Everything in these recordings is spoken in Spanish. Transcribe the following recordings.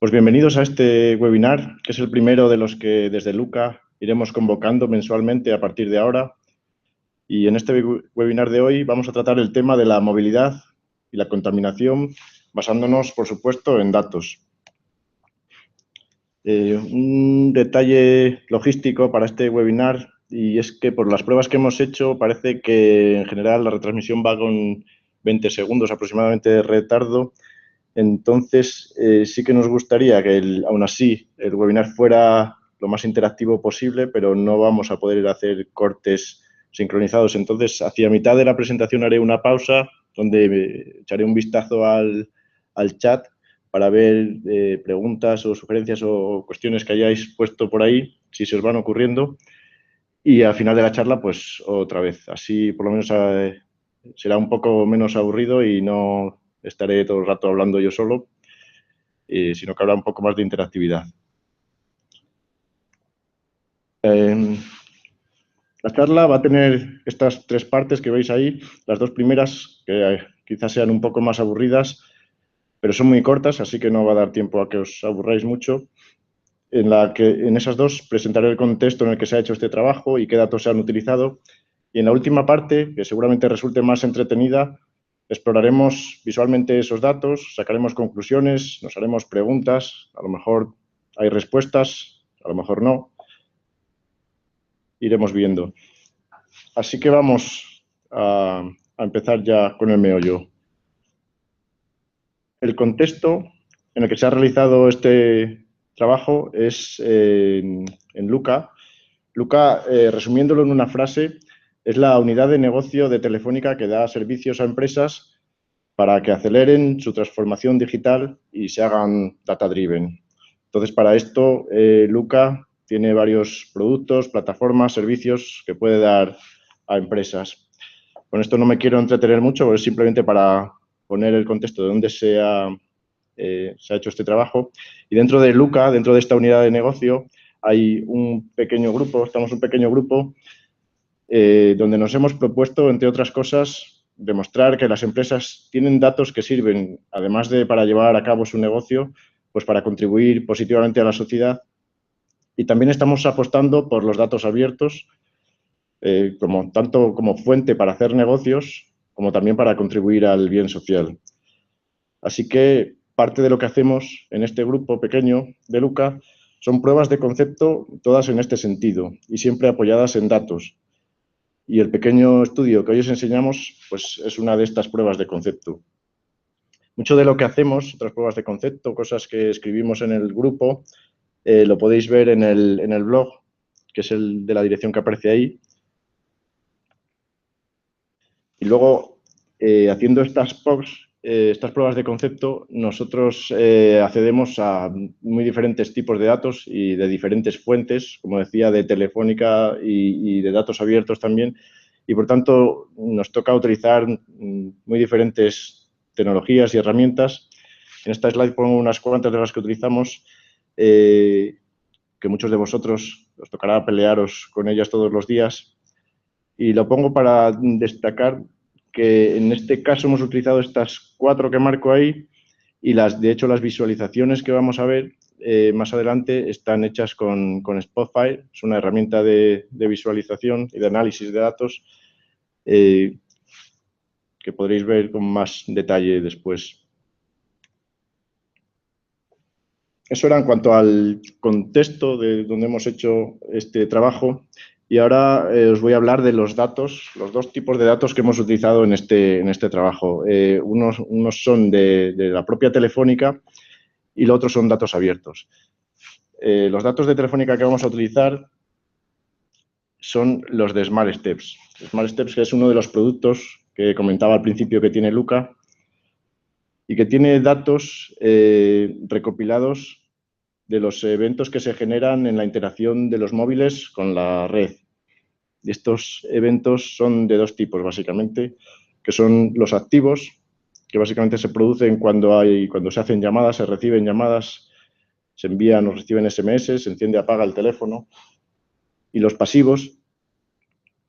Pues bienvenidos a este webinar, que es el primero de los que desde Luca iremos convocando mensualmente a partir de ahora. Y en este webinar de hoy vamos a tratar el tema de la movilidad y la contaminación, basándonos, por supuesto, en datos. Un detalle logístico para este webinar, y es que por las pruebas que hemos hecho parece que en general la retransmisión va con 20 segundos aproximadamente de retardo. Entonces, sí que nos gustaría que, aún así, el webinar fuera lo más interactivo posible, pero no vamos a poder hacer cortes sincronizados. Entonces, hacia mitad de la presentación haré una pausa donde echaré un vistazo al chat para ver preguntas o sugerencias o cuestiones que hayáis puesto por ahí, si se os van ocurriendo. Y al final de la charla, pues otra vez. Así, por lo menos, será un poco menos aburrido y no estaré todo el rato hablando yo solo, sino que habrá un poco más de interactividad. La charla va a tener estas tres partes que veis ahí. Las dos primeras, que quizás sean un poco más aburridas, pero son muy cortas, así que no va a dar tiempo a que os aburráis mucho. En esas dos presentaré el contexto en el que se ha hecho este trabajo y qué datos se han utilizado. Y en la última parte, que seguramente resulte más entretenida, exploraremos visualmente esos datos, sacaremos conclusiones, nos haremos preguntas, a lo mejor hay respuestas, a lo mejor no. Iremos viendo. Así que vamos a empezar ya con el meollo. El contexto en el que se ha realizado este trabajo es en Luca. Luca, resumiéndolo en una frase, es la unidad de negocio de Telefónica que da servicios a empresas para que aceleren su transformación digital y se hagan data-driven. Entonces, para esto, Luca tiene varios productos, plataformas, servicios que puede dar a empresas. Con esto no me quiero entretener mucho, es simplemente para poner el contexto de dónde se ha hecho este trabajo. Y dentro de Luca, dentro de esta unidad de negocio, hay un pequeño grupo, donde nos hemos propuesto, entre otras cosas, demostrar que las empresas tienen datos que sirven, además de para llevar a cabo su negocio, pues para contribuir positivamente a la sociedad. Y también estamos apostando por los datos abiertos, tanto como fuente para hacer negocios, como también para contribuir al bien social. Así que parte de lo que hacemos en este grupo pequeño de Luca son pruebas de concepto, todas en este sentido, y siempre apoyadas en datos. Y el pequeño estudio que hoy os enseñamos, pues es una de estas pruebas de concepto. Mucho de lo que hacemos, otras pruebas de concepto, cosas que escribimos en el grupo, lo podéis ver en el blog, que es el de la dirección que aparece ahí. Y luego, haciendo estas pruebas de concepto, nosotros accedemos a muy diferentes tipos de datos y de diferentes fuentes, como decía, de Telefónica y de datos abiertos también. Y, por tanto, nos toca utilizar muy diferentes tecnologías y herramientas. En esta slide pongo unas cuantas de las que utilizamos, que muchos de vosotros os tocará pelearos con ellas todos los días. Y lo pongo para destacar que en este caso hemos utilizado estas 4 que marco ahí y de hecho las visualizaciones que vamos a ver más adelante están hechas con Spotfire, es una herramienta de visualización y de análisis de datos que podréis ver con más detalle después. Eso era en cuanto al contexto de donde hemos hecho este trabajo. Y ahora os voy a hablar de los datos, los dos tipos de datos que hemos utilizado en este trabajo. Unos son de la propia Telefónica y los otros son datos abiertos. Los datos de Telefónica que vamos a utilizar son los de Smart Steps. Smart Steps, que es uno de los productos que comentaba al principio que tiene Luca y que tiene datos recopilados de los eventos que se generan en la interacción de los móviles con la red. Y estos eventos son de dos tipos, básicamente, que son los activos, que básicamente se producen cuando se hacen llamadas, se reciben llamadas, se envían o reciben SMS, se enciende, apaga el teléfono. Y los pasivos,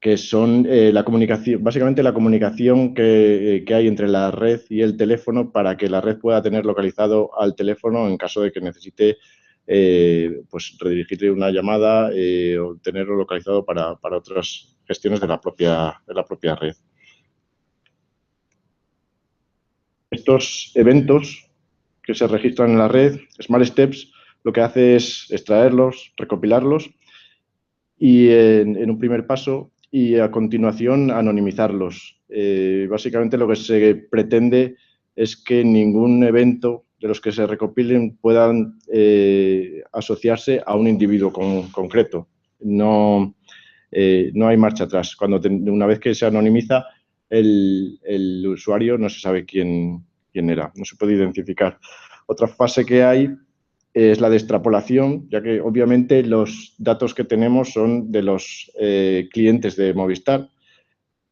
que son la comunicación, básicamente la comunicación que hay entre la red y el teléfono para que la red pueda tener localizado al teléfono en caso de que necesite pues redirigirle una llamada o tenerlo localizado para otras gestiones de la propia red. Estos eventos que se registran en la red, Smart Steps, lo que hace es extraerlos, recopilarlos y en un primer paso y a continuación anonimizarlos. Básicamente lo que se pretende es que ningún evento de los que se recopilen puedan asociarse a un individuo concreto. No hay marcha atrás. Una vez que se anonimiza, el usuario no se sabe quién era, no se puede identificar. Otra fase que hay es la de extrapolación, ya que obviamente los datos que tenemos son de los clientes de Movistar,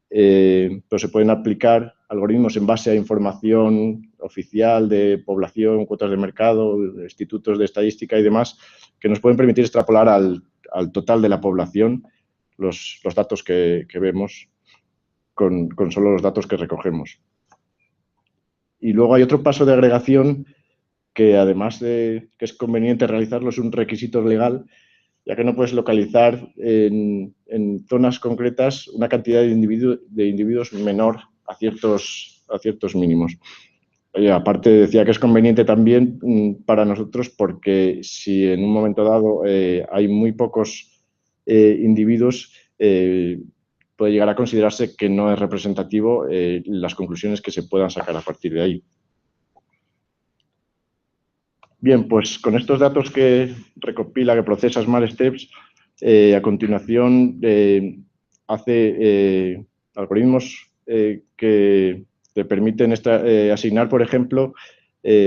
pero se pueden aplicar algoritmos en base a información oficial de población, cuotas de mercado, institutos de estadística y demás, que nos pueden permitir extrapolar al total de la población los datos que vemos con solo los datos que recogemos. Y luego hay otro paso de agregación que además de que es conveniente realizarlo, es un requisito legal, ya que no puedes localizar en zonas concretas una cantidad de individuos menor a ciertos mínimos. Aparte decía que es conveniente también para nosotros porque si en un momento dado hay muy pocos individuos, puede llegar a considerarse que no es representativo las conclusiones que se puedan sacar a partir de ahí. Bien, pues con estos datos que recopila, que procesa Smart Steps, a continuación hace algoritmos que te permiten asignar, por ejemplo,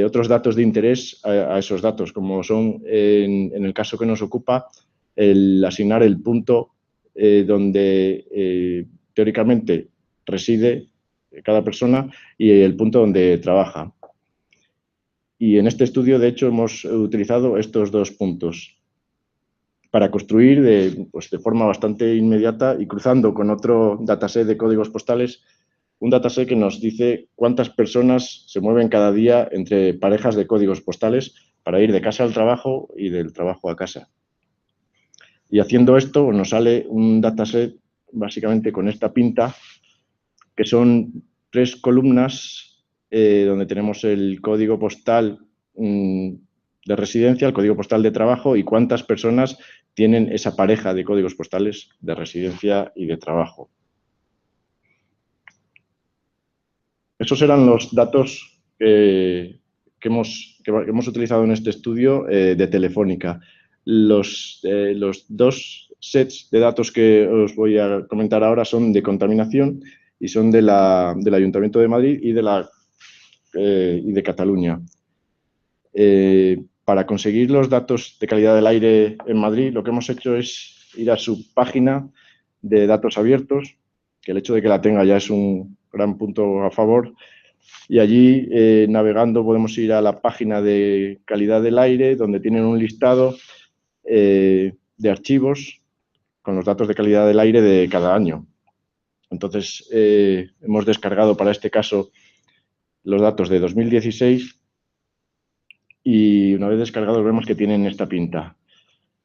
otros datos de interés a esos datos, como son, en el caso que nos ocupa, el asignar el punto donde teóricamente reside cada persona y el punto donde trabaja. Y en este estudio, de hecho, hemos utilizado estos dos puntos para construir de forma bastante inmediata y cruzando con otro dataset de códigos postales, un dataset que nos dice cuántas personas se mueven cada día entre parejas de códigos postales para ir de casa al trabajo y del trabajo a casa. Y haciendo esto nos sale un dataset básicamente con esta pinta, que son 3 columnas donde tenemos el código postal de residencia, el código postal de trabajo y cuántas personas tienen esa pareja de códigos postales de residencia y de trabajo. Esos eran los datos que hemos utilizado en este estudio de Telefónica. Los 2 sets de datos que os voy a comentar ahora son de contaminación y son del Ayuntamiento de Madrid y de Cataluña. Para conseguir los datos de calidad del aire en Madrid, lo que hemos hecho es ir a su página de datos abiertos, que el hecho de que la tenga ya es un gran punto a favor, y allí, navegando, podemos ir a la página de calidad del aire, donde tienen un listado de archivos con los datos de calidad del aire de cada año. Entonces, hemos descargado para este caso los datos de 2016 y una vez descargados vemos que tienen esta pinta.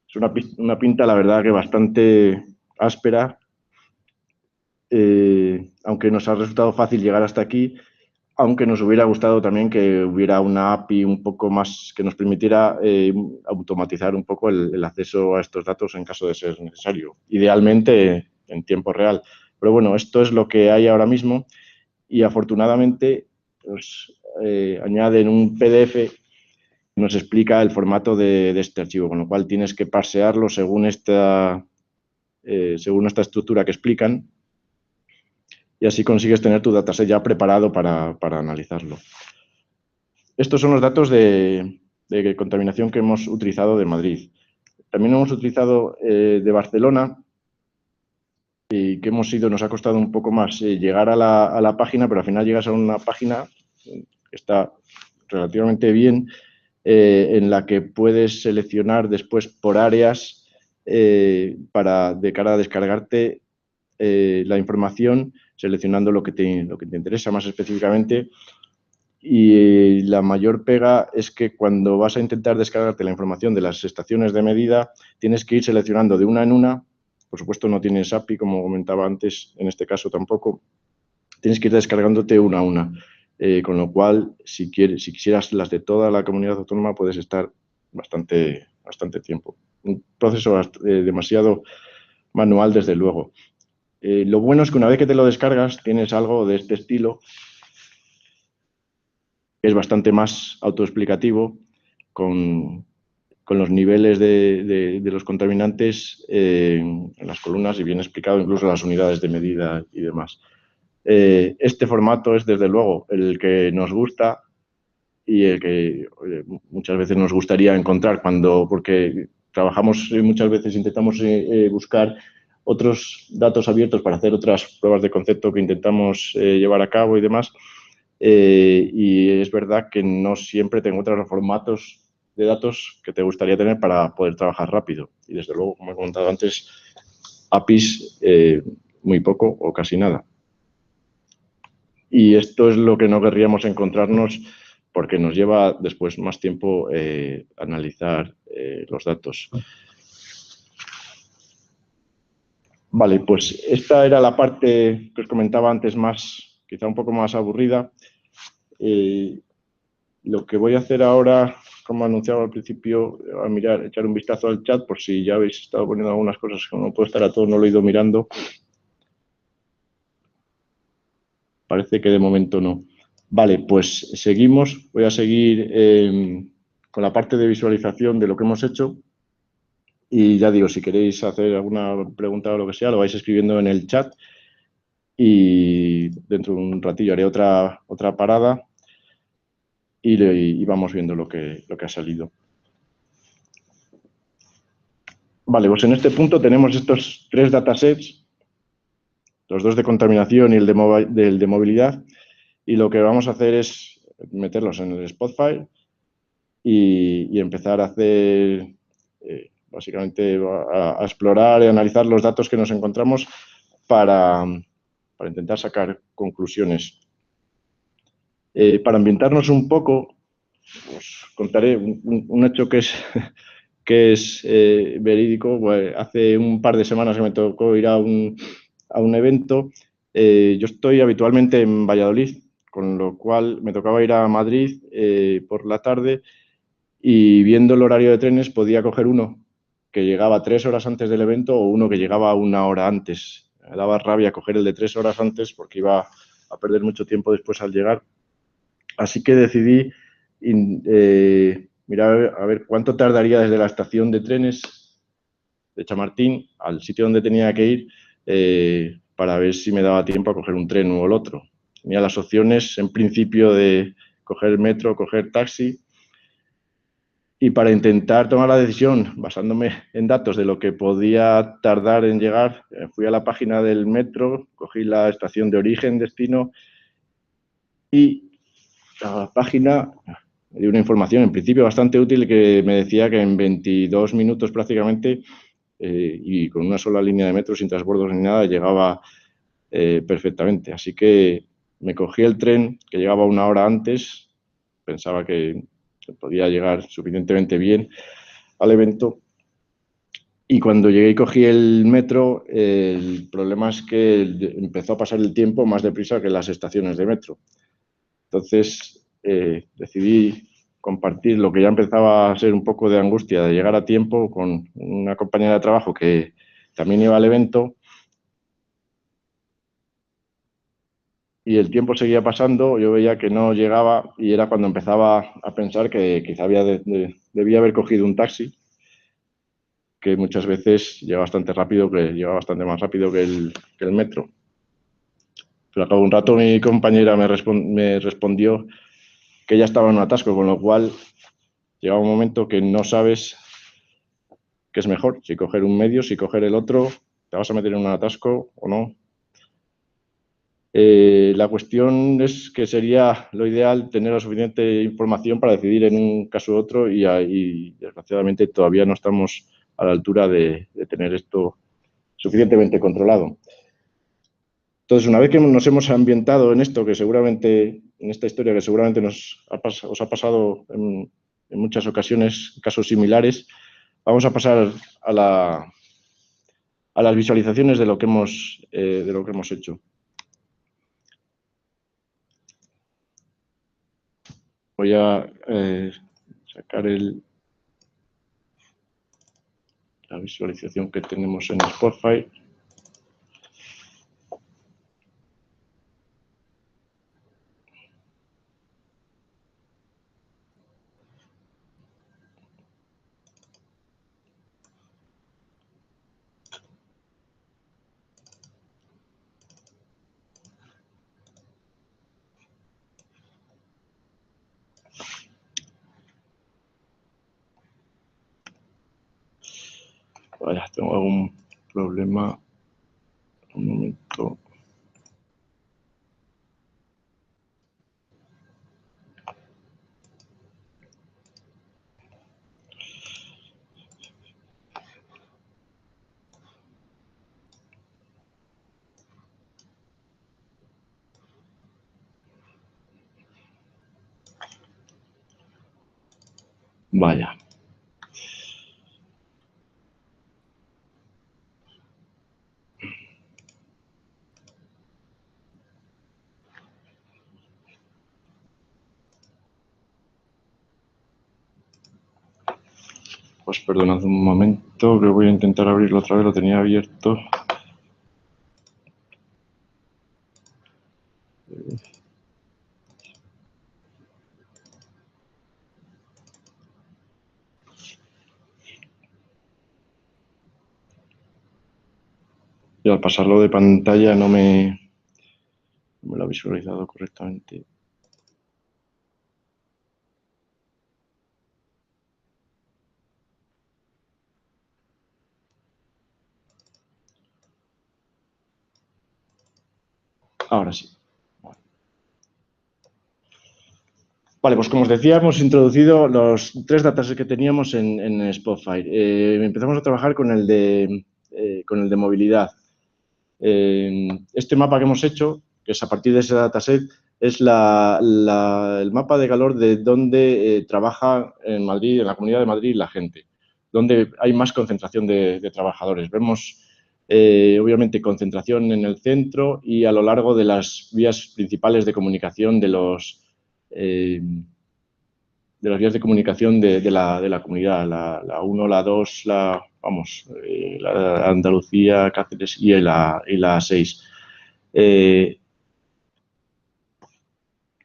Es una pinta, la verdad, que bastante áspera, aunque nos ha resultado fácil llegar hasta aquí, aunque nos hubiera gustado también que hubiera una API un poco más que nos permitiera automatizar un poco el acceso a estos datos en caso de ser necesario, idealmente en tiempo real. Pero bueno, esto es lo que hay ahora mismo y afortunadamente pues, añaden un PDF que nos explica el formato de este archivo, con lo cual tienes que parsearlo según esta estructura que explican y así consigues tener tu dataset ya preparado para analizarlo. Estos son los datos de contaminación que hemos utilizado de Madrid. También hemos utilizado de Barcelona y que nos ha costado un poco más llegar a la página, pero al final llegas a una página que está relativamente bien, en la que puedes seleccionar después por áreas de cara a descargarte la información, seleccionando lo que te interesa más específicamente. Y la mayor pega es que cuando vas a intentar descargarte la información de las estaciones de medida, tienes que ir seleccionando de una en una. Por supuesto, no tienes API, como comentaba antes, en este caso tampoco. Tienes que ir descargándote una a una. Con lo cual, si quisieras las de toda la comunidad autónoma, puedes estar bastante tiempo. Un proceso demasiado manual, desde luego. Lo bueno es que una vez que te lo descargas, tienes algo de este estilo, que es bastante más autoexplicativo, con los niveles de los contaminantes en las columnas y bien explicado, incluso las unidades de medida y demás. Este formato es, desde luego, el que nos gusta y el que muchas veces nos gustaría encontrar porque trabajamos muchas veces, intentamos buscar otros datos abiertos para hacer otras pruebas de concepto que intentamos llevar a cabo y demás. Y es verdad que no siempre te encuentras los formatos de datos que te gustaría tener para poder trabajar rápido. Y desde luego, como he comentado antes, APIs muy poco o casi nada. Y esto es lo que no querríamos encontrarnos, porque nos lleva después más tiempo analizar los datos. Vale, pues esta era la parte que os comentaba antes, quizá un poco más aburrida. Lo que voy a hacer ahora, como anunciaba al principio, a echar un vistazo al chat, por si ya habéis estado poniendo algunas cosas que no puedo estar a todo, no lo he ido mirando. Parece que de momento no. Vale, pues seguimos. Voy a seguir con la parte de visualización de lo que hemos hecho. Y ya digo, si queréis hacer alguna pregunta o lo que sea, lo vais escribiendo en el chat. Y dentro de un ratillo haré otra parada y vamos viendo lo que ha salido. Vale, pues en este punto tenemos estos 3 datasets, los 2 de contaminación y el de movilidad, y lo que vamos a hacer es meterlos en el Spotfile y empezar a hacer, básicamente, a explorar y analizar los datos que nos encontramos para intentar sacar conclusiones. Para ambientarnos un poco, os contaré un hecho que es verídico. Pues hace un par de semanas que me tocó ir a un evento. Yo estoy habitualmente en Valladolid, con lo cual me tocaba ir a Madrid por la tarde, y viendo el horario de trenes podía coger uno que llegaba 3 horas antes del evento o uno que llegaba 1 hora antes. Me daba rabia coger el de 3 horas antes porque iba a perder mucho tiempo después al llegar. Así que decidí mirar a ver cuánto tardaría desde la estación de trenes de Chamartín al sitio donde tenía que ir, para ver si me daba tiempo a coger un tren o el otro. Tenía las opciones, en principio, de coger metro, coger taxi. Y para intentar tomar la decisión, basándome en datos de lo que podía tardar en llegar, fui a la página del metro, cogí la estación de origen, destino, y la página me dio una información, en principio, bastante útil, que me decía que en 22 minutos prácticamente, y con una sola línea de metro, sin transbordos ni nada, llegaba perfectamente. Así que me cogí el tren, que llegaba 1 hora antes. Pensaba que podía llegar suficientemente bien al evento. Y cuando llegué y cogí el metro, el problema es que empezó a pasar el tiempo más deprisa que las estaciones de metro. Entonces decidí compartir lo que ya empezaba a ser un poco de angustia de llegar a tiempo con una compañera de trabajo que también iba al evento. Y el tiempo seguía pasando, yo veía que no llegaba, y era cuando empezaba a pensar que quizá debía haber cogido un taxi, que muchas veces llega bastante más rápido que el metro. Pero al cabo de un rato mi compañera me respondió que ella estaba en un atasco, con lo cual llega un momento que no sabes qué es mejor, si coger un medio, si coger el otro, te vas a meter en un atasco o no. La cuestión es que sería lo ideal tener la suficiente información para decidir en un caso u otro, y desgraciadamente todavía no estamos a la altura de tener esto suficientemente controlado. Entonces, una vez que nos hemos ambientado en esto, que seguramente, en esta historia que seguramente os ha pasado en muchas ocasiones, casos similares, vamos a pasar a las visualizaciones de lo que hemos hecho. Voy a sacar la visualización que tenemos en Spotify. Vaya, tengo algún problema. Un momento. Vaya. Pues perdonad un momento, que voy a intentar abrirlo otra vez, lo tenía abierto. Y al pasarlo de pantalla no me lo ha visualizado correctamente. Ahora sí. Vale, pues como os decía, hemos introducido los 3 datasets que teníamos en Spotfire. Empezamos a trabajar con el de movilidad. Este mapa que hemos hecho, que es a partir de ese dataset, es el mapa de calor de donde trabaja en Madrid, en la Comunidad de Madrid, la gente, donde hay más concentración de trabajadores. Vemos, obviamente, concentración en el centro y a lo largo de las vías principales de comunicación de las vías de comunicación de la comunidad, la 1, la 2, la Andalucía, Cáceres y la 6.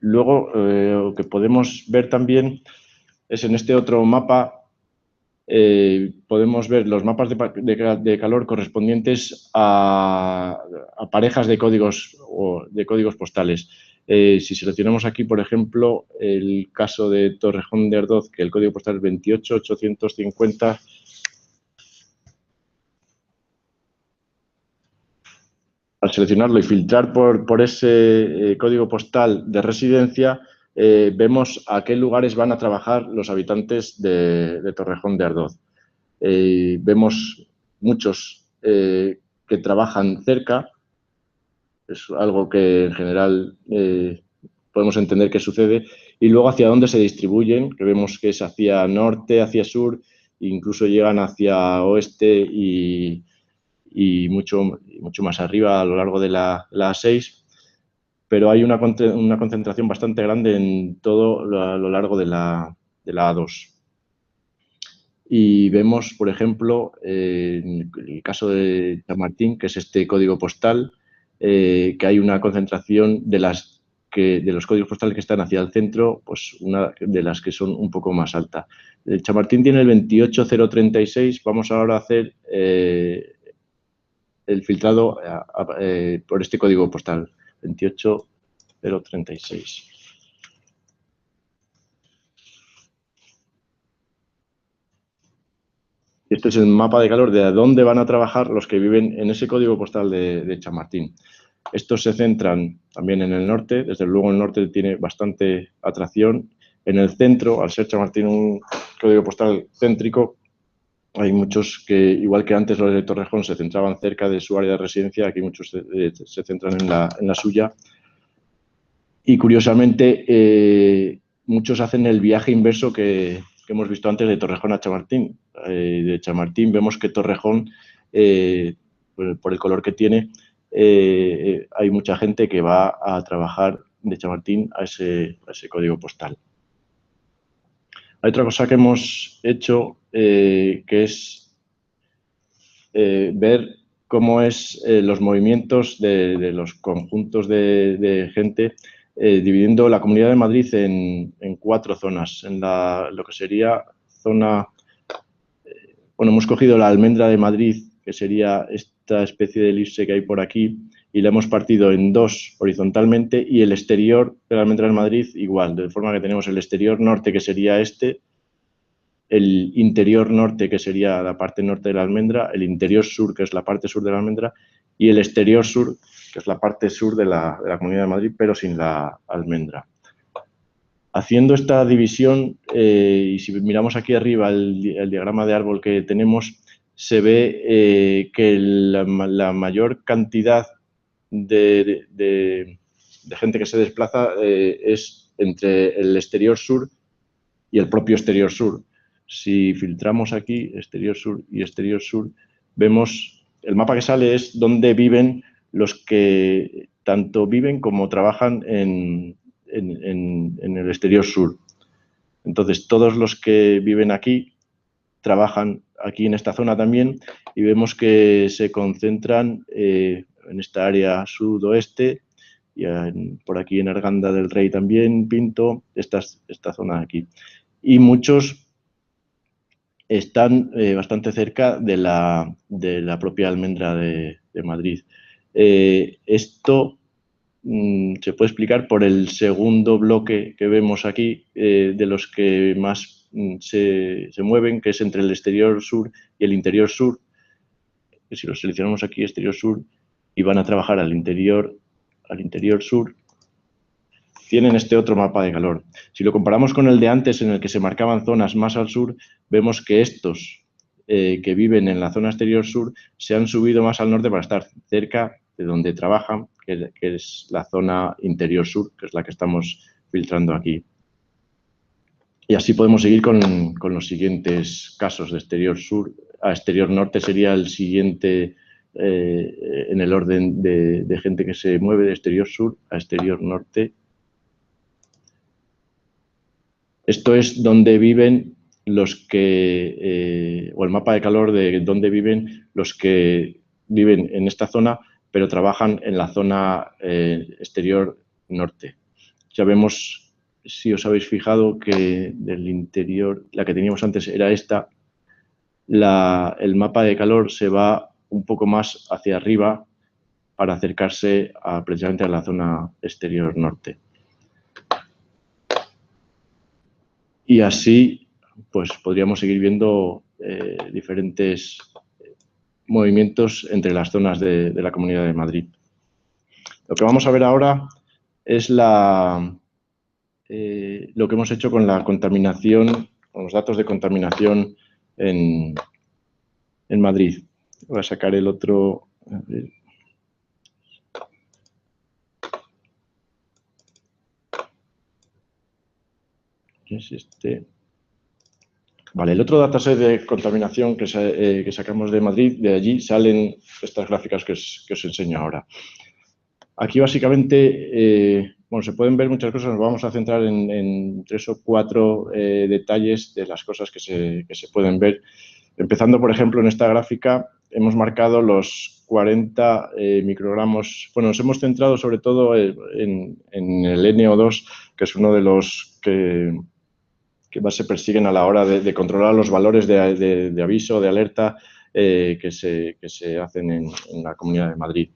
Luego, lo que podemos ver también es en este otro mapa, podemos ver los mapas de calor correspondientes a parejas de códigos postales. Si seleccionamos aquí, por ejemplo, el caso de Torrejón de Ardoz, que el código postal es 28850, al seleccionarlo y filtrar por ese código postal de residencia, vemos a qué lugares van a trabajar los habitantes de Torrejón de Ardoz. Vemos muchos que trabajan cerca, es algo que en general podemos entender que sucede, y luego hacia dónde se distribuyen, que vemos que es hacia norte, hacia sur, incluso llegan hacia oeste y mucho más arriba a lo largo de la A6, pero hay una concentración bastante grande en todo a lo largo de la A2. Y vemos, por ejemplo, en el caso de Chamartín, que es este código postal, que hay una concentración de los códigos postales que están hacia el centro, pues una de las que son un poco más alta. El Chamartín tiene el 28036, vamos ahora a hacer el filtrado por este código postal, 28036. Este es el mapa de calor de a dónde van a trabajar los que viven en ese código postal de Chamartín. Estos se centran también en el norte, desde luego el norte tiene bastante atracción. En el centro, al ser Chamartín un código postal céntrico, Hay muchos que, igual que antes los de Torrejón se centraban cerca de su área de residencia, aquí muchos se centran en la suya. Y curiosamente, muchos hacen el viaje inverso que hemos visto antes de Torrejón a Chamartín. De Chamartín vemos que Torrejón, por el color que tiene, hay mucha gente que va a trabajar de Chamartín a ese código postal. Hay otra cosa que hemos hecho que es ver cómo es los movimientos de los conjuntos de gente, dividiendo la Comunidad de Madrid en 4 zonas. En lo que sería zona... Bueno, hemos cogido la Almendra de Madrid, que sería esta especie de elipse que hay por aquí, y la hemos partido en 2 horizontalmente, y el exterior de la Almendra de Madrid igual, de forma que tenemos el exterior norte, que sería este, el interior norte, que sería la parte norte de la almendra, el interior sur, que es la parte sur de la almendra, y el exterior sur, que es la parte sur de la Comunidad de Madrid, pero sin la almendra. Haciendo esta división, y si miramos aquí arriba el diagrama de árbol que tenemos, se ve que la mayor cantidad de gente que se desplaza es entre el exterior sur y el propio exterior sur. Si filtramos aquí exterior sur y exterior sur, vemos el mapa que sale es donde viven los que tanto viven como trabajan en el exterior sur. Entonces, todos los que viven aquí trabajan aquí en esta zona también y vemos que se concentran en esta área sudoeste y por aquí en Arganda del Rey también, Pinto, esta zona de aquí. Y muchos están bastante cerca de la propia Almendra de Madrid. Esto se puede explicar por el segundo bloque que vemos aquí, de los que más se mueven, que es entre el exterior sur y el interior sur. Que si lo seleccionamos aquí, exterior sur, y van a trabajar al interior sur, tienen este otro mapa de calor. Si lo comparamos con el de antes, en el que se marcaban zonas más al sur, vemos que estos que viven en la zona exterior sur se han subido más al norte para estar cerca de donde trabajan, que es la zona interior sur, que es la que estamos filtrando aquí. Y así podemos seguir con los siguientes casos de exterior sur. A exterior norte sería el siguiente en el orden de gente que se mueve de exterior sur a exterior norte. Esto es donde viven los que, o el mapa de calor de dónde viven los que viven en esta zona, pero trabajan en la zona exterior norte. Ya vemos, si os habéis fijado, que del interior, la que teníamos antes era esta, el mapa de calor se va un poco más hacia arriba para acercarse precisamente a la zona exterior norte. Y así, pues podríamos seguir viendo diferentes movimientos entre las zonas de la Comunidad de Madrid. Lo que vamos a ver ahora es lo que hemos hecho con la contaminación, con los datos de contaminación en Madrid. Voy a sacar el otro. A ver. ¿Qué es este? Vale, el otro dataset de contaminación que sacamos de Madrid, de allí salen estas gráficas que os enseño ahora. Aquí básicamente, bueno, se pueden ver muchas cosas, nos vamos a centrar en 3 o 4 detalles de las cosas que se pueden ver. Empezando, por ejemplo, en esta gráfica hemos marcado los 40 microgramos. Bueno, nos hemos centrado sobre todo en el NO2, que es uno de los que más se persiguen a la hora de controlar los valores de aviso, de alerta que se hacen en la Comunidad de Madrid.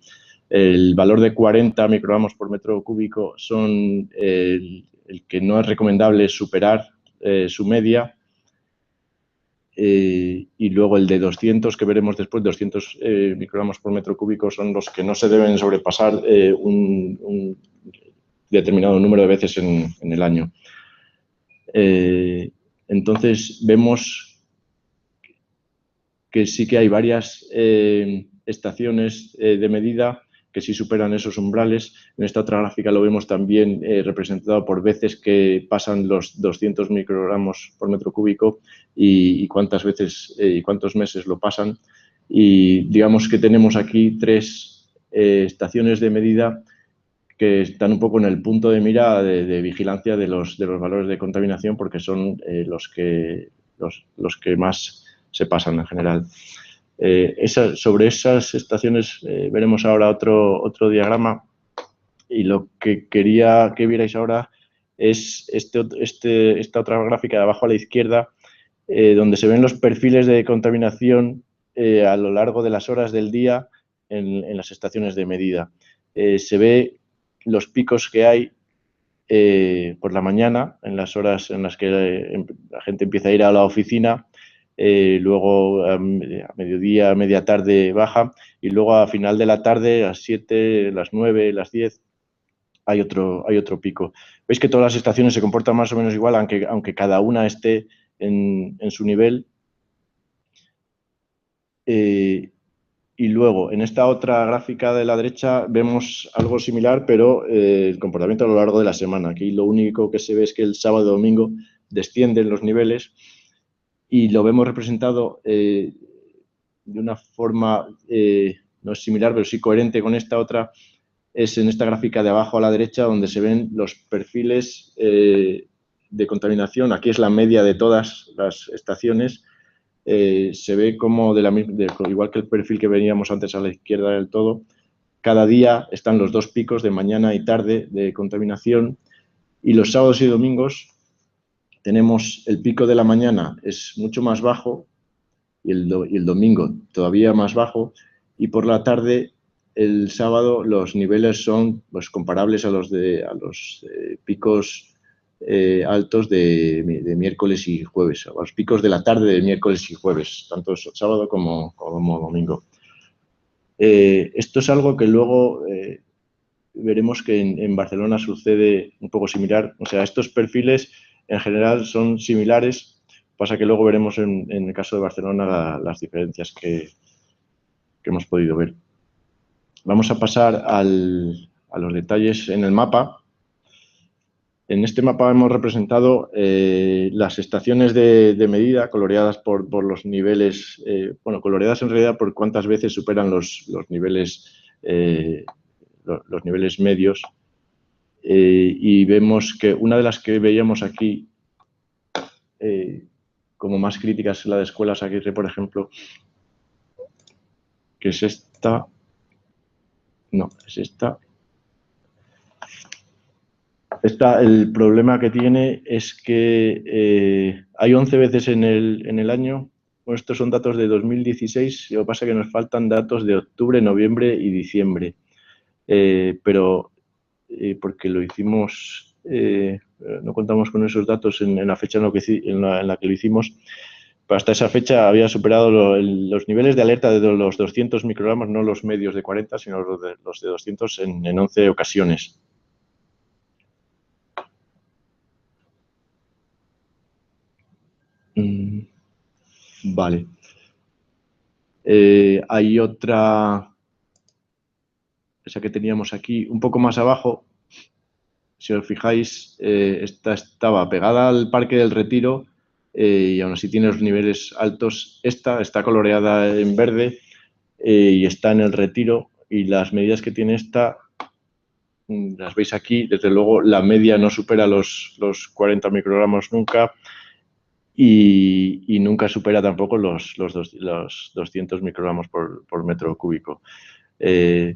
El valor de 40 microgramos por metro cúbico son el que no es recomendable superar su media. Y luego el de 200, que veremos después, 200 microgramos por metro cúbico, son los que no se deben sobrepasar un determinado número de veces en el año. Entonces, vemos que sí que hay varias estaciones de medida que sí superan esos umbrales. En esta otra gráfica lo vemos también representado por veces que pasan los 200 microgramos por metro cúbico y cuántas veces y cuántos meses lo pasan. Y digamos que tenemos aquí tres estaciones de medida que están un poco en el punto de mira de vigilancia de los valores de contaminación porque son los que más se pasan en general. Sobre esas estaciones veremos ahora otro diagrama y lo que quería que vierais ahora es esta otra gráfica de abajo a la izquierda donde se ven los perfiles de contaminación a lo largo de las horas del día en las estaciones de medida. Se ve los picos que hay por la mañana, en las horas en las que la gente empieza a ir a la oficina, luego a mediodía, a media tarde baja y luego a final de la tarde, a las 7, las 9, las 10, hay otro pico. Veis que todas las estaciones se comportan más o menos igual, aunque cada una esté en su nivel. Y luego, en esta otra gráfica de la derecha vemos algo similar, pero el comportamiento a lo largo de la semana. Aquí lo único que se ve es que el sábado y domingo descienden los niveles y lo vemos representado de una forma, no es similar, pero sí coherente con esta otra, es en esta gráfica de abajo a la derecha donde se ven los perfiles de contaminación. Aquí es la media de todas las estaciones. Se ve como, igual que el perfil que veníamos antes a la izquierda del todo, cada día están los dos picos de mañana y tarde de contaminación y los sábados y domingos tenemos el pico de la mañana es mucho más bajo y el domingo todavía más bajo y por la tarde el sábado los niveles son pues, comparables a los picos altos de miércoles y jueves, a los picos de la tarde de miércoles y jueves, tanto sábado como domingo. Esto es algo que luego veremos que en Barcelona sucede un poco similar. O sea, estos perfiles en general son similares, pasa que luego veremos en el caso de Barcelona las diferencias que hemos podido ver. Vamos a pasar a los detalles en el mapa. En este mapa hemos representado las estaciones de medida coloreadas por los niveles, bueno, coloreadas en realidad por cuántas veces superan los niveles medios. Y vemos que una de las que veíamos aquí como más críticas es la de Escuelas Aguirre, por ejemplo, que es esta. No, es esta. El problema que tiene es que hay 11 veces en el año. Bueno, estos son datos de 2016, lo que pasa es que nos faltan datos de octubre, noviembre y diciembre. Pero porque lo hicimos, no contamos con esos datos en la fecha en la que lo hicimos, pero hasta esa fecha había superado los niveles de alerta de los 200 microgramos, no los medios de 40, sino los de 200 en 11 ocasiones. Vale. Hay otra, esa que teníamos aquí, un poco más abajo. Si os fijáis, esta estaba pegada al Parque del Retiro y aún así tiene los niveles altos. Esta está coloreada en verde y está en el Retiro y las medidas que tiene esta las veis aquí. Desde luego la media no supera los 40 microgramos nunca y nunca supera tampoco los 200 microgramos por metro cúbico. La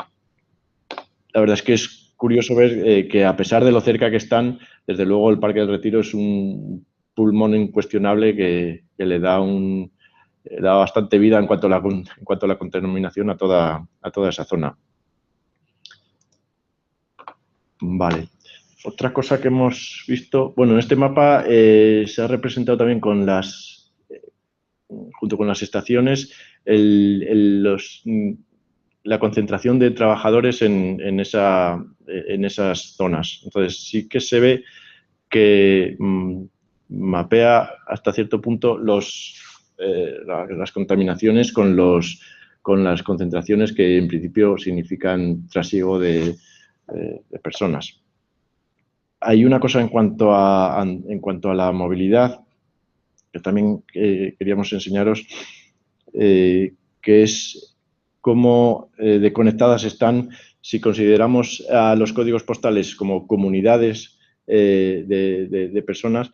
verdad es que es curioso ver que a pesar de lo cerca que están, desde luego el Parque del Retiro es un pulmón incuestionable que le da bastante vida en cuanto a la contaminación a toda esa zona. Vale. Otra cosa que hemos visto, bueno, en este mapa se ha representado también junto con las estaciones, la concentración de trabajadores en esas zonas. Entonces, sí que se ve que mapea hasta cierto punto los las contaminaciones con las concentraciones que en principio significan trasiego de personas. Hay una cosa en cuanto a la movilidad que también queríamos enseñaros, que es cómo de conectadas están, si consideramos a los códigos postales como comunidades de personas,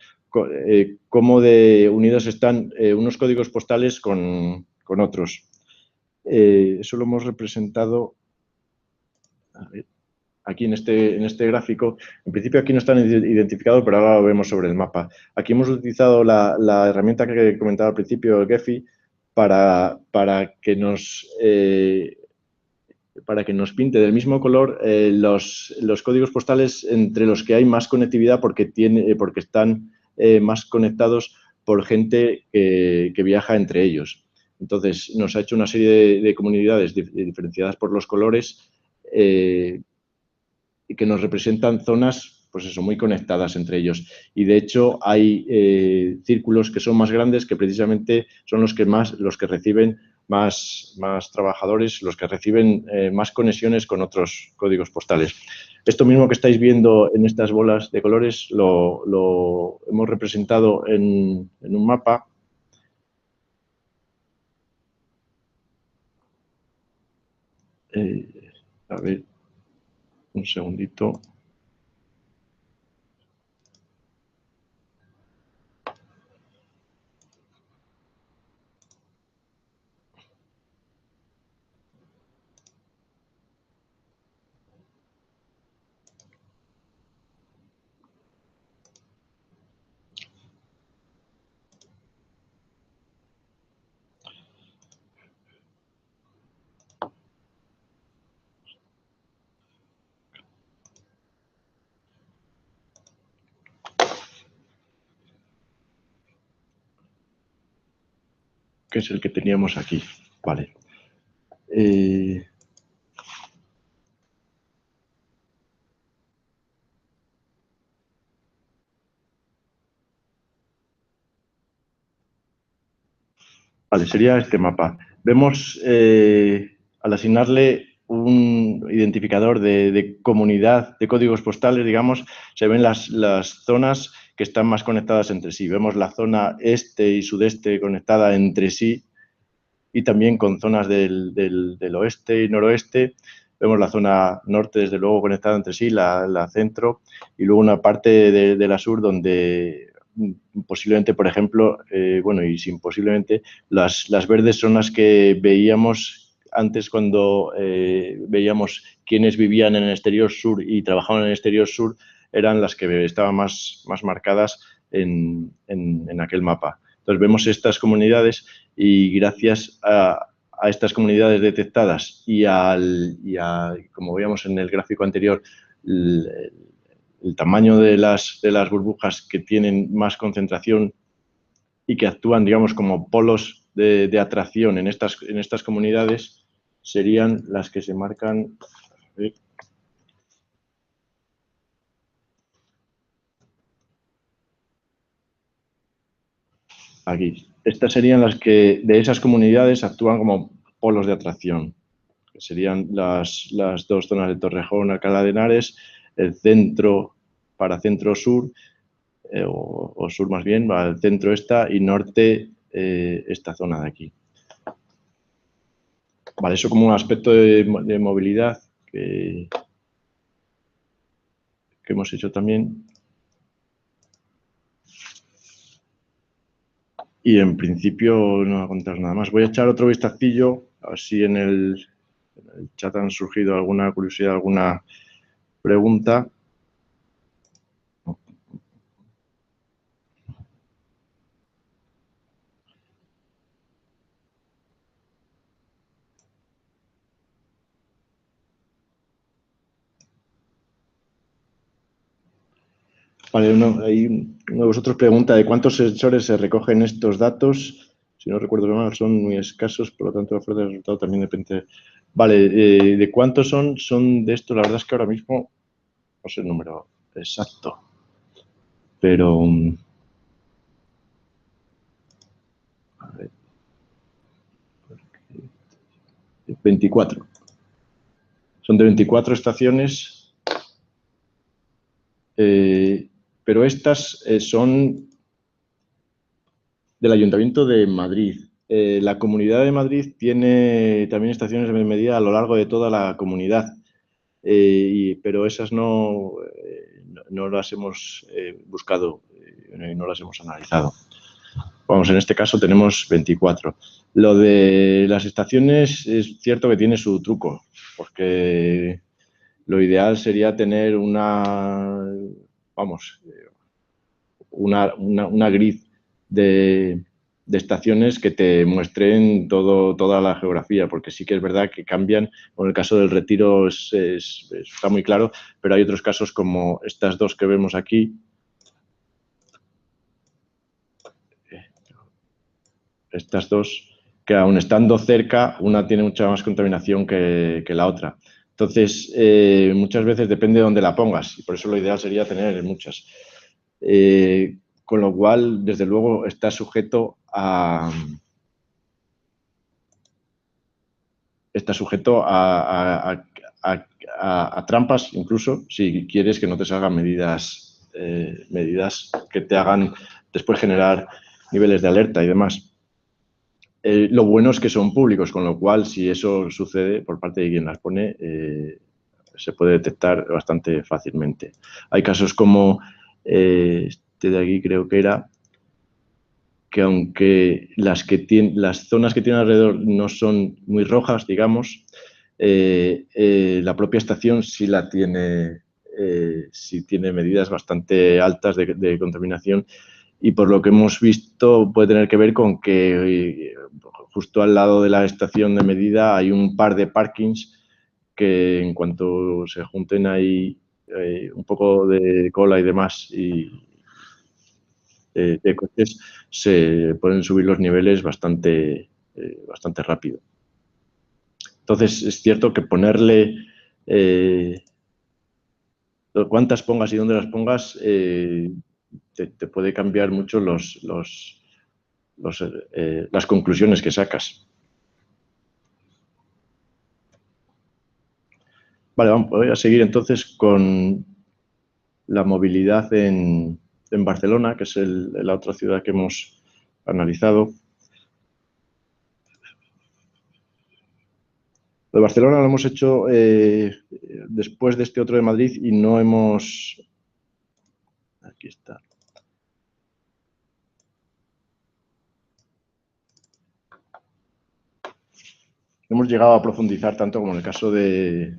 cómo de unidos están unos códigos postales con otros. Eso lo hemos representado aquí en este gráfico. En principio aquí no están identificados, pero ahora lo vemos sobre el mapa. Aquí hemos utilizado la herramienta que comentaba al principio, Gephi, para que nos pinte del mismo color los códigos postales entre los que hay más conectividad porque están más conectados por gente que viaja entre ellos. Entonces, nos ha hecho una serie de comunidades diferenciadas por los colores y que nos representan zonas, pues eso, muy conectadas entre ellos. Y de hecho hay círculos que son más grandes que precisamente son los que reciben más trabajadores, los que reciben más conexiones con otros códigos postales. Esto mismo que estáis viendo en estas bolas de colores lo hemos representado en un mapa. A ver, un segundito. Que es el que teníamos aquí. Vale. Vale, sería este mapa. Vemos, al asignarle un identificador de comunidad de códigos postales, digamos, se ven las zonas que están más conectadas entre sí. Vemos la zona este y sudeste conectada entre sí y también con zonas del oeste y noroeste. Vemos la zona norte, desde luego, conectada entre sí, la centro, y luego una parte de la sur donde posiblemente, por ejemplo, bueno, y sin posiblemente, las verdes son las que veíamos antes cuando veíamos quiénes vivían en el exterior sur y trabajaban en el exterior sur, eran las que estaban más marcadas en aquel mapa. Entonces vemos estas comunidades y gracias a estas comunidades detectadas y como veíamos en el gráfico anterior, el tamaño de las burbujas que tienen más concentración y que actúan, digamos, como polos de atracción en estas comunidades, serían las que se marcan. Aquí. Estas serían las que de esas comunidades actúan como polos de atracción, que serían las dos zonas de Torrejón, Alcalá de Henares, el centro para centro-sur, o sur más bien, va al centro esta, y norte esta zona de aquí. Vale, eso como un aspecto de movilidad que hemos hecho también. Y en principio no voy a contar nada más. Voy a echar otro vistacillo, a ver si en el chat han surgido alguna curiosidad, alguna pregunta. Vale, uno de vosotros pregunta de cuántos sensores se recogen estos datos. Si no recuerdo mal, son muy escasos, por lo tanto, la fuerza de resultado también depende. Vale, ¿de cuántos son? Son de estos, la verdad es que ahora mismo no sé el número exacto, pero a ver. 24. Son de 24 estaciones, pero estas son del Ayuntamiento de Madrid. La Comunidad de Madrid tiene también estaciones de medida a lo largo de toda la comunidad, pero esas no las hemos buscado, no las hemos analizado. Vamos, en este caso tenemos 24. Lo de las estaciones es cierto que tiene su truco, porque lo ideal sería tener una grid de estaciones que te muestren toda la geografía, porque sí que es verdad que cambian. En el caso del Retiro está muy claro, pero hay otros casos como estas dos que vemos aquí. Estas dos, que aun estando cerca, una tiene mucha más contaminación que la otra. Entonces, muchas veces depende de dónde la pongas, y por eso lo ideal sería tener muchas. Con lo cual, desde luego, está sujeto a trampas, incluso, si quieres que no te salgan medidas que te hagan después generar niveles de alerta y demás. Lo bueno es que son públicos, con lo cual, si eso sucede por parte de quien las pone, se puede detectar bastante fácilmente. Hay casos como este de aquí, creo que era, que aunque las zonas que tienen alrededor no son muy rojas, digamos, la propia estación sí tiene medidas bastante altas de contaminación, y por lo que hemos visto puede tener que ver con que justo al lado de la estación de medida hay un par de parkings que en cuanto se junten ahí un poco de cola y demás de coches, se pueden subir los niveles bastante rápido. Entonces, es cierto que ponerle cuántas pongas y dónde las pongas te puede cambiar mucho las conclusiones que sacas. Vale, voy a seguir entonces con la movilidad en Barcelona, que es la otra ciudad que hemos analizado. Lo de Barcelona lo hemos hecho después de este otro de Madrid y no hemos... Aquí está. Hemos llegado a profundizar tanto como en el caso de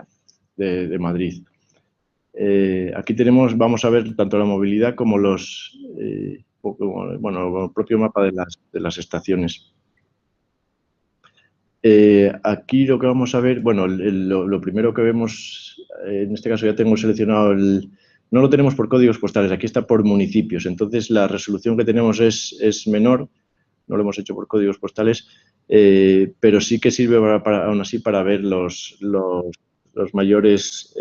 Madrid. Aquí vamos a ver tanto la movilidad como el propio mapa de las estaciones. Aquí lo que vamos a ver, bueno, lo primero que vemos, en este caso ya tengo seleccionado no lo tenemos por códigos postales, aquí está por municipios, entonces la resolución que tenemos es menor, no lo hemos hecho por códigos postales, pero sí que sirve aún así para ver los mayores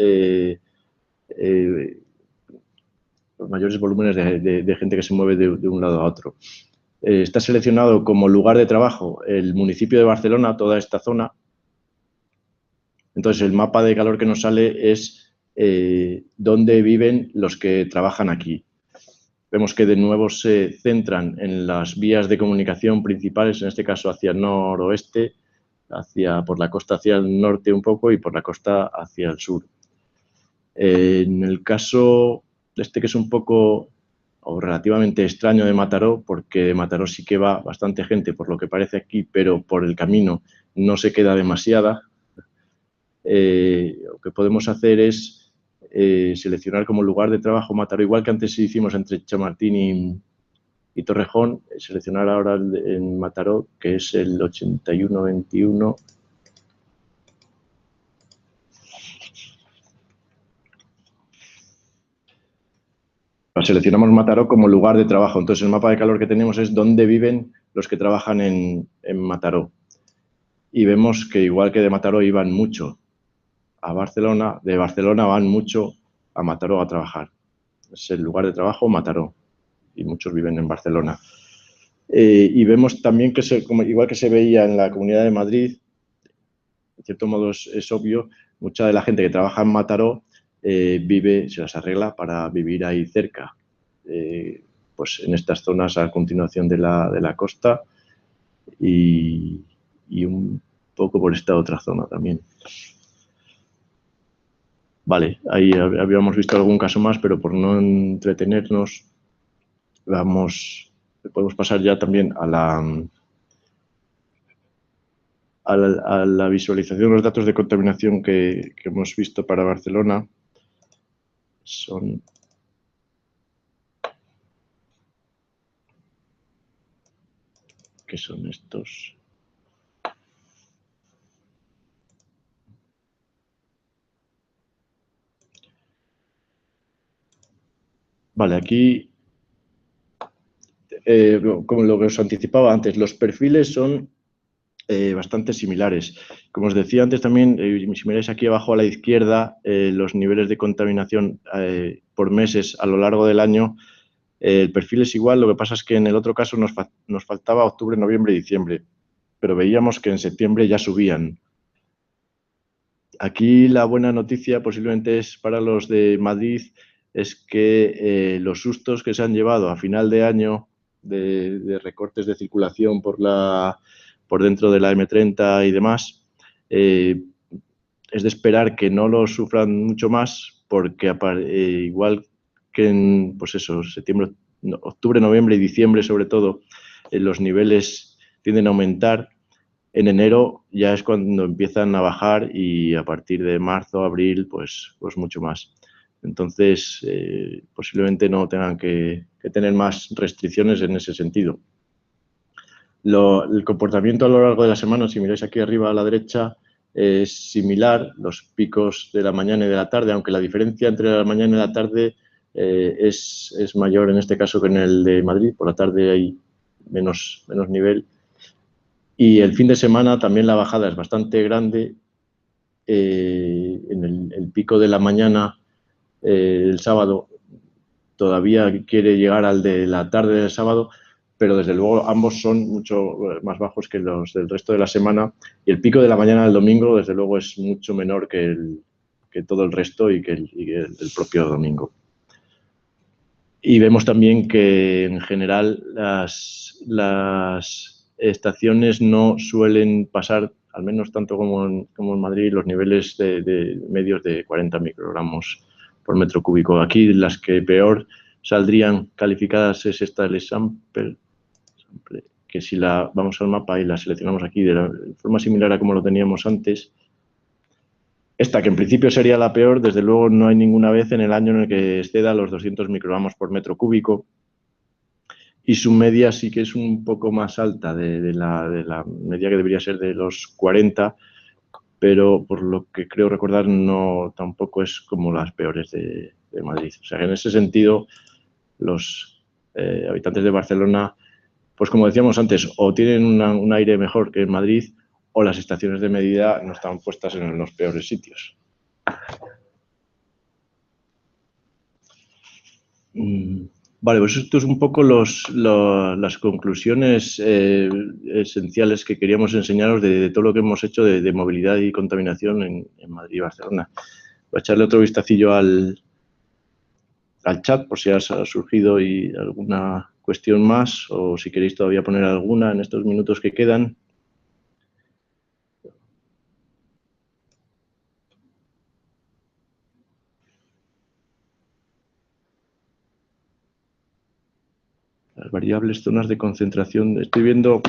volúmenes de gente que se mueve de un lado a otro. Está seleccionado como lugar de trabajo el municipio de Barcelona, toda esta zona. Entonces, el mapa de calor que nos sale es dónde viven los que trabajan aquí. Vemos que de nuevo se centran en las vías de comunicación principales, en este caso hacia el noroeste, por la costa hacia el norte un poco y por la costa hacia el sur. En el caso que es un poco o relativamente extraño de Mataró, porque de Mataró sí que va bastante gente, por lo que parece aquí, pero por el camino no se queda demasiada. Lo que podemos hacer es seleccionar como lugar de trabajo Mataró, igual que antes hicimos entre Chamartín y Torrejón, seleccionar ahora en Mataró, que es el 8121. Seleccionamos Mataró como lugar de trabajo. Entonces, el mapa de calor que tenemos es dónde viven los que trabajan en Mataró. Y vemos que igual que de Mataró iban mucho a Barcelona, de Barcelona van mucho a Mataró a trabajar. Es el lugar de trabajo Mataró y muchos viven en Barcelona. Y vemos también que igual que se veía en la Comunidad de Madrid, cierto modo es obvio, mucha de la gente que trabaja en Mataró se las arregla para vivir ahí cerca, pues en estas zonas a continuación de la costa y un poco por esta otra zona también. Vale, ahí habíamos visto algún caso más, pero por no entretenernos, podemos pasar ya también a la visualización de los datos de contaminación que hemos visto para Barcelona. ¿Qué son estos? Vale, aquí, como lo que os anticipaba antes, los perfiles son bastante similares. Como os decía antes también, si miráis aquí abajo a la izquierda, los niveles de contaminación por meses a lo largo del año, el perfil es igual, lo que pasa es que en el otro caso nos faltaba octubre, noviembre y diciembre, pero veíamos que en septiembre ya subían. Aquí la buena noticia posiblemente es para los de Madrid, es que los sustos que se han llevado a final de año de recortes de circulación por dentro de la M30 y demás, es de esperar que no lo sufran mucho más porque igual que en pues eso, septiembre, octubre, noviembre y diciembre sobre todo, los niveles tienden a aumentar. En enero ya es cuando empiezan a bajar y a partir de marzo, abril, pues mucho más. Entonces, posiblemente no tengan que tener más restricciones en ese sentido. El comportamiento a lo largo de la semana, si miráis aquí arriba a la derecha, es similar, los picos de la mañana y de la tarde, aunque la diferencia entre la mañana y la tarde es mayor en este caso que en el de Madrid. Por la tarde hay menos nivel. Y el fin de semana también la bajada es bastante grande. En el pico de la mañana, el sábado, todavía quiere llegar al de la tarde del sábado, pero desde luego ambos son mucho más bajos que los del resto de la semana. Y el pico de la mañana del domingo, desde luego, es mucho menor que todo el resto y que el propio domingo. Y vemos también que en general las estaciones no suelen pasar, al menos tanto como en Madrid, los niveles de medios de 40 microgramos por metro cúbico. Aquí las que peor saldrían calificadas es esta del sample, que si vamos al mapa y la seleccionamos aquí de forma similar a como lo teníamos antes, esta, que en principio sería la peor, desde luego no hay ninguna vez en el año en el que exceda los 200 microgramos por metro cúbico. Y su media sí que es un poco más alta de la media que debería ser de los 40, pero por lo que creo recordar no tampoco es como las peores de Madrid. O sea que en ese sentido los habitantes de Barcelona, pues como decíamos antes, o tienen un aire mejor que en Madrid o las estaciones de medida no están puestas en los peores sitios. Vale, pues esto es un poco las conclusiones esenciales que queríamos enseñaros de todo lo que hemos hecho de movilidad y contaminación en Madrid y Barcelona. Voy a echarle otro vistacillo al chat por si ha surgido alguna cuestión más o si queréis todavía poner alguna en estos minutos que quedan. Las variables zonas de concentración. Estoy viendo un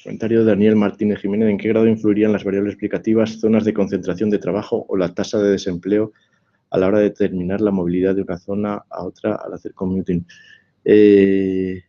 comentario de Daniel Martínez Jiménez. ¿En qué grado influirían las variables explicativas, zonas de concentración de trabajo o la tasa de desempleo a la hora de determinar la movilidad de una zona a otra al hacer commuting? En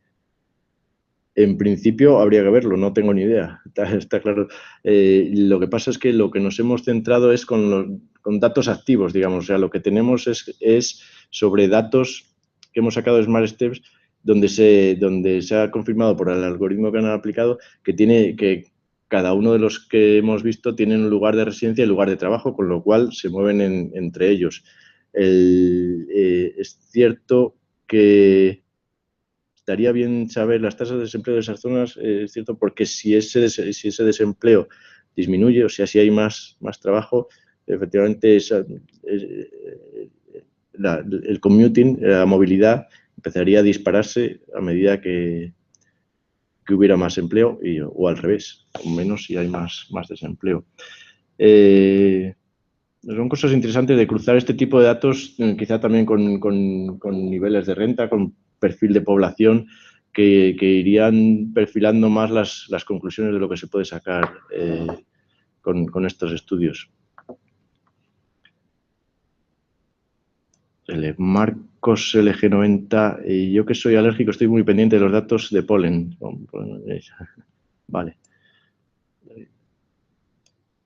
principio habría que verlo, no tengo ni idea, está claro. Lo que pasa es que lo que nos hemos centrado es con datos activos, digamos. O sea, lo que tenemos es sobre datos que hemos sacado de Smart Steps, donde se ha confirmado por el algoritmo que han aplicado que cada uno de los que hemos visto tienen un lugar de residencia y lugar de trabajo, con lo cual se mueven entre ellos. Es cierto que estaría bien saber las tasas de desempleo de esas zonas, es cierto, porque si ese desempleo disminuye, o sea, si hay más trabajo, efectivamente el commuting, la movilidad, empezaría a dispararse a medida que hubiera más empleo o al revés, o menos si hay más desempleo. Son cosas interesantes de cruzar este tipo de datos, quizá también con niveles de renta, con perfil de población, que irían perfilando más las conclusiones de lo que se puede sacar con estos estudios. Marcos LG90, yo que soy alérgico estoy muy pendiente de los datos de polen. Vale.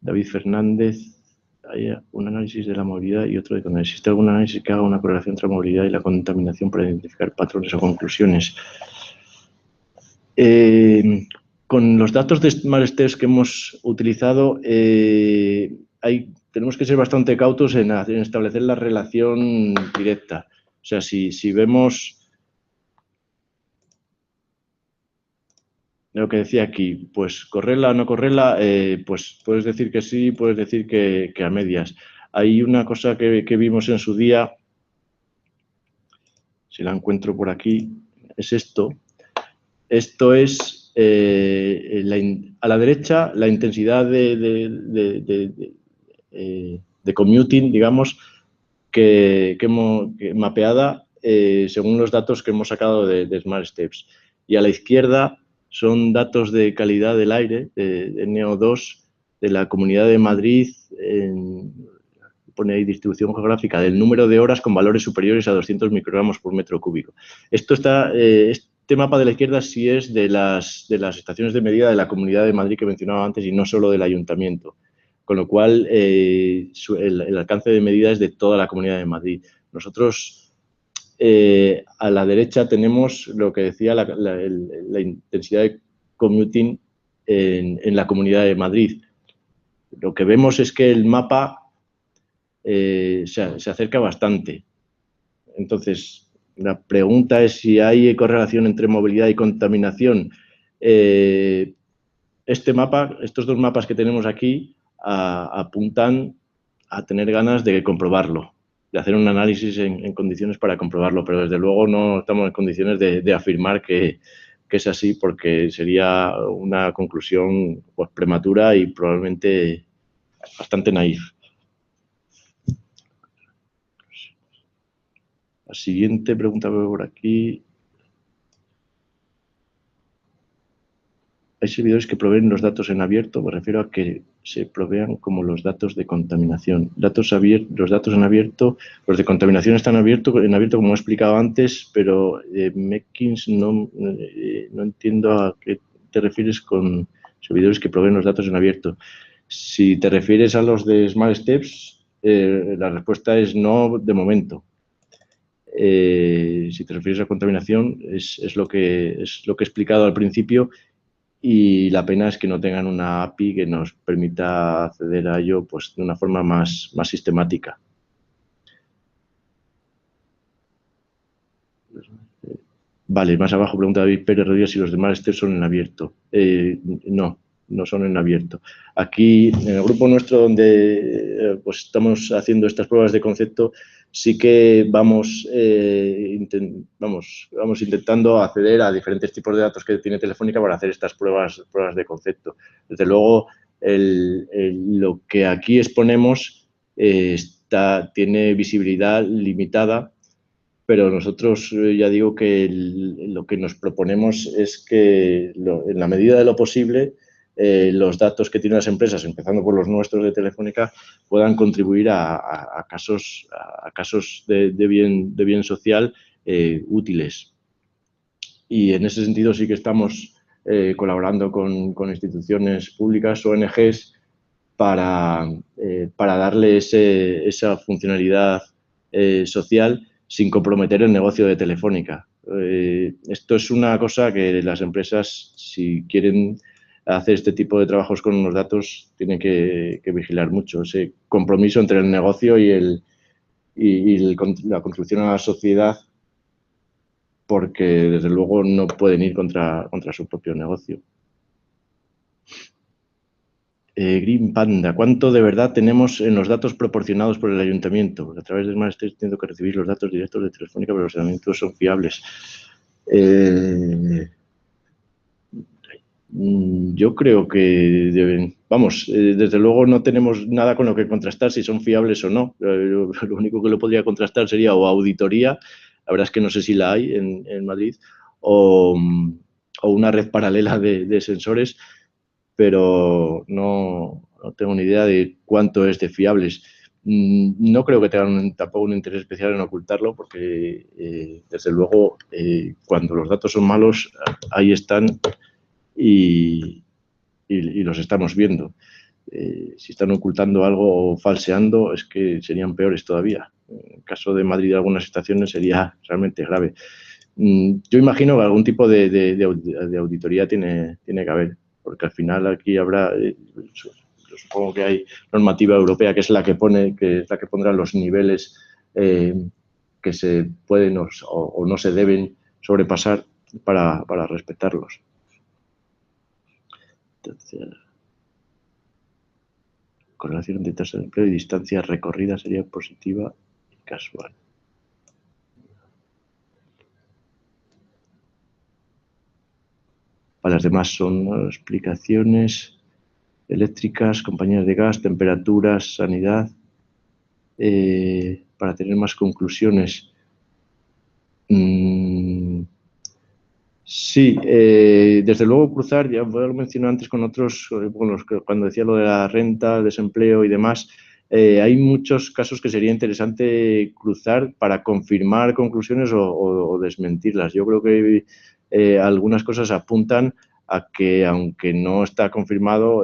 David Fernández, hay un análisis de la movilidad y otro de cuando existe algún análisis que haga una correlación entre la movilidad y la contaminación para identificar patrones o conclusiones. Con los datos de SmartSteps que hemos utilizado, tenemos que ser bastante cautos en establecer la relación directa. O sea, si vemos lo que decía aquí, pues correrla o no correrla, pues puedes decir que sí, puedes decir que a medias. Hay una cosa que vimos en su día, si la encuentro por aquí, es esto. Esto es, a la derecha, la intensidad de commuting, digamos, que mapeada según los datos que hemos sacado de SmartSteps. Y a la izquierda son datos de calidad del aire, de NO2, de la Comunidad de Madrid, pone ahí distribución geográfica del número de horas con valores superiores a 200 microgramos por metro cúbico. Esto está, este mapa de la izquierda sí es de las estaciones de medida de la Comunidad de Madrid que mencionaba antes y no solo del ayuntamiento. Con lo cual, el alcance de medida es de toda la Comunidad de Madrid. Nosotros, a la derecha, tenemos lo que decía la intensidad de commuting en la Comunidad de Madrid. Lo que vemos es que el mapa se acerca bastante. Entonces, la pregunta es si hay correlación entre movilidad y contaminación. Estos dos mapas que tenemos aquí apuntan a tener ganas de comprobarlo, de hacer un análisis en condiciones para comprobarlo, pero desde luego no estamos en condiciones de afirmar que es así, porque sería una conclusión pues, prematura y probablemente bastante naif. La siguiente pregunta por aquí. Hay servidores que proveen los datos en abierto, me refiero a que se provean como los datos de contaminación. Los datos en abierto, los de contaminación están en abierto como he explicado antes, pero Mekins no entiendo a qué te refieres con servidores que proveen los datos en abierto. Si te refieres a los de SmartSteps, la respuesta es no de momento. Si te refieres a contaminación, es lo que he explicado al principio. Y la pena es que no tengan una API que nos permita acceder a ello pues, de una forma más sistemática. Vale, más abajo pregunta David Pérez Rodríguez si los demás SmartSteps son en abierto. No son en abierto. Aquí, en el grupo nuestro donde pues estamos haciendo estas pruebas de concepto, sí que vamos intentando acceder a diferentes tipos de datos que tiene Telefónica para hacer estas pruebas de concepto. Desde luego, lo que aquí exponemos tiene visibilidad limitada, pero nosotros ya digo que lo que nos proponemos es que en la medida de lo posible los datos que tienen las empresas, empezando por los nuestros de Telefónica, puedan contribuir a casos de bien social útiles. Y en ese sentido sí que estamos colaborando con instituciones públicas, ONGs, para darle esa funcionalidad social sin comprometer el negocio de Telefónica. Esto es una cosa que las empresas, si quieren hacer este tipo de trabajos con los datos, tienen que vigilar mucho. Ese compromiso entre el negocio y la contribución a la sociedad, porque desde luego no pueden ir contra su propio negocio. Green Panda, ¿cuánto de verdad tenemos en los datos proporcionados por el ayuntamiento? A través del Smart estoy teniendo que recibir los datos directos de Telefónica, pero los ayuntamientos son fiables. Yo creo que deben, vamos, desde luego no tenemos nada con lo que contrastar si son fiables o no. Lo único que lo podría contrastar sería o auditoría, la verdad es que no sé si la hay en Madrid, o una red paralela de sensores, pero no tengo ni idea de cuánto es de fiables. No creo que tengan tampoco un interés especial en ocultarlo, porque desde luego cuando los datos son malos, ahí están y los estamos viendo. Si están ocultando algo o falseando, es que serían peores todavía. En el caso de Madrid, algunas estaciones sería realmente grave. Yo imagino que algún tipo de auditoría tiene que haber, porque al final aquí habrá, supongo que hay normativa europea que es la que pondrá los niveles que se pueden o no se deben sobrepasar para respetarlos. Entonces, correlación entre tasa de empleo y distancia recorrida sería positiva y casual. Para las demás son explicaciones eléctricas, compañías de gas, temperaturas, sanidad. Para tener más conclusiones. Sí, desde luego cruzar, ya lo mencioné antes con otros, cuando decía lo de la renta, desempleo y demás, hay muchos casos que sería interesante cruzar para confirmar conclusiones o desmentirlas. Yo creo que algunas cosas apuntan a que, aunque no está confirmado,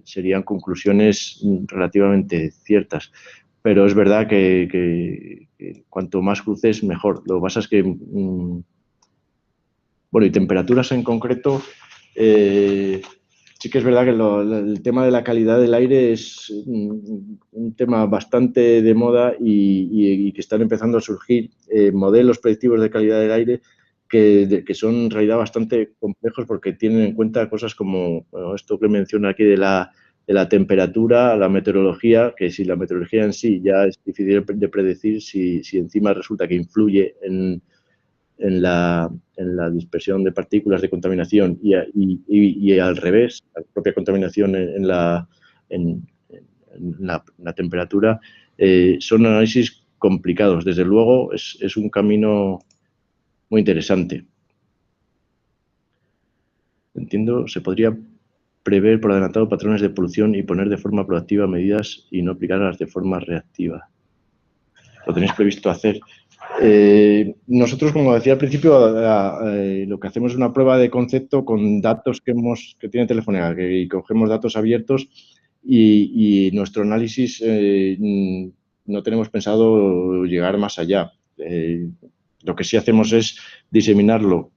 serían conclusiones relativamente ciertas. Pero es verdad que cuanto más cruces, mejor. Lo que pasa es que bueno, y temperaturas en concreto, sí que es verdad que el tema de la calidad del aire es un tema bastante de moda y que están empezando a surgir modelos predictivos de calidad del aire que son en realidad bastante complejos porque tienen en cuenta cosas como esto que menciona aquí de la temperatura, la meteorología, que si la meteorología en sí ya es difícil de predecir, si encima resulta que influye en la dispersión de partículas de contaminación y al revés, la propia contaminación en la temperatura, son análisis complicados. Desde luego, es un camino muy interesante. Entiendo, se podría prever por adelantado patrones de polución y poner de forma proactiva medidas y no aplicarlas de forma reactiva. ¿Lo tenéis previsto hacer? Nosotros, como decía al principio, lo que hacemos es una prueba de concepto con datos que tiene Telefónica, que cogemos datos abiertos y nuestro análisis no tenemos pensado llegar más allá. Lo que sí hacemos es diseminarlo,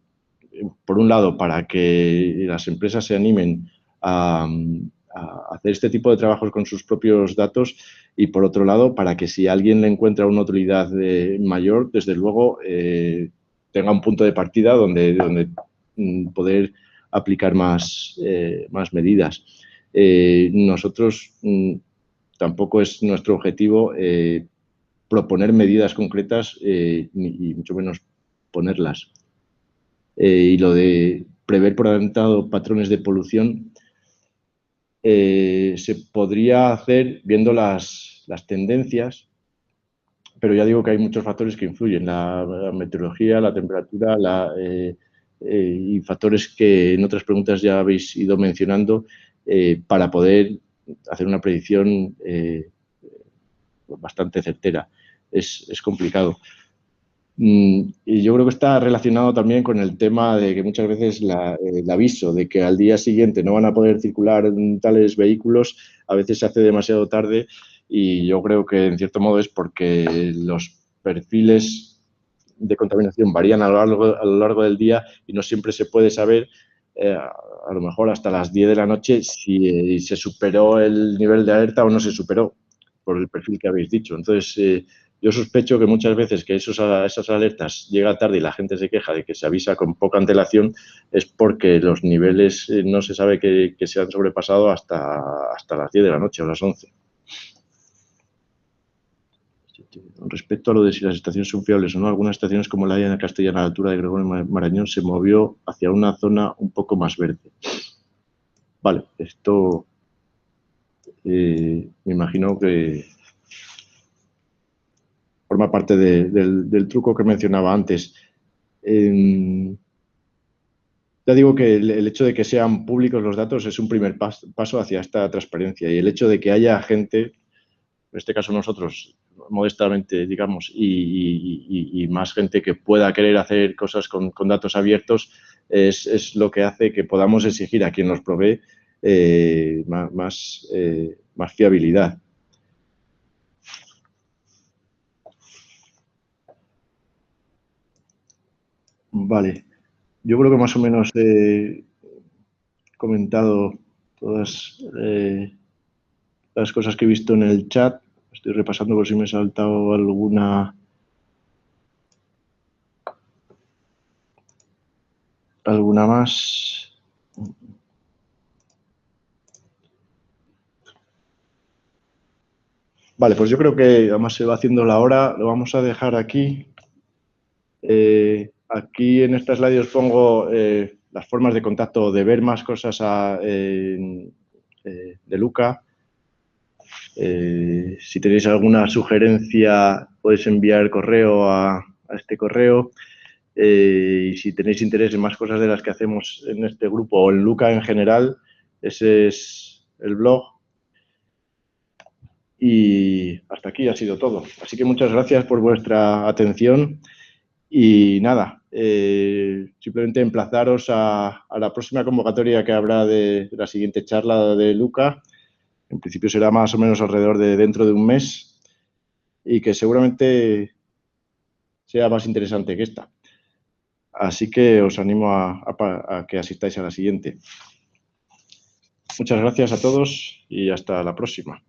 por un lado, para que las empresas se animen a hacer este tipo de trabajos con sus propios datos y, por otro lado, para que si alguien le encuentra una utilidad mayor, desde luego tenga un punto de partida donde poder aplicar más medidas. Nosotros tampoco es nuestro objetivo proponer medidas concretas y mucho menos ponerlas. Y lo de prever por adelantado patrones de polución se podría hacer viendo las tendencias, pero ya digo que hay muchos factores que influyen, la meteorología, la temperatura y factores que en otras preguntas ya habéis ido mencionando para poder hacer una predicción bastante certera. Es complicado. Y yo creo que está relacionado también con el tema de que muchas veces el aviso de que al día siguiente no van a poder circular tales vehículos a veces se hace demasiado tarde y yo creo que en cierto modo es porque los perfiles de contaminación varían a lo largo del día y no siempre se puede saber a lo mejor hasta las 10 de la noche si se superó el nivel de alerta o no se superó por el perfil que habéis dicho. Entonces, Yo sospecho que muchas veces que esas alertas llegan tarde y la gente se queja de que se avisa con poca antelación es porque los niveles no se sabe que se han sobrepasado hasta las 10 de la noche o las 11. Respecto a lo de si las estaciones son fiables o no, algunas estaciones como la de en Castellana a la altura de Gregorio Marañón se movió hacia una zona un poco más verde. Vale, esto me imagino que forma parte del truco que mencionaba antes. Ya digo que el hecho de que sean públicos los datos es un primer paso hacia esta transparencia, y el hecho de que haya gente, en este caso nosotros, modestamente, digamos, y más gente que pueda querer hacer cosas con datos abiertos, es lo que hace que podamos exigir a quien nos provee más fiabilidad. Vale, yo creo que más o menos he comentado todas las cosas que he visto en el chat. Estoy repasando por si me he saltado alguna más. Vale, pues yo creo que además se va haciendo la hora, lo vamos a dejar aquí. Aquí en esta slide os pongo las formas de contacto, de ver más cosas de Luca. Si tenéis alguna sugerencia, podéis enviar correo a este correo. Y si tenéis interés en más cosas de las que hacemos en este grupo o en Luca en general, ese es el blog. Y hasta aquí ha sido todo. Así que muchas gracias por vuestra atención y nada, simplemente emplazaros a la próxima convocatoria que habrá de la siguiente charla de Luca. En principio será más o menos alrededor de dentro de un mes y que seguramente sea más interesante que esta. Así que os animo a que asistáis a la siguiente. Muchas gracias a todos y hasta la próxima.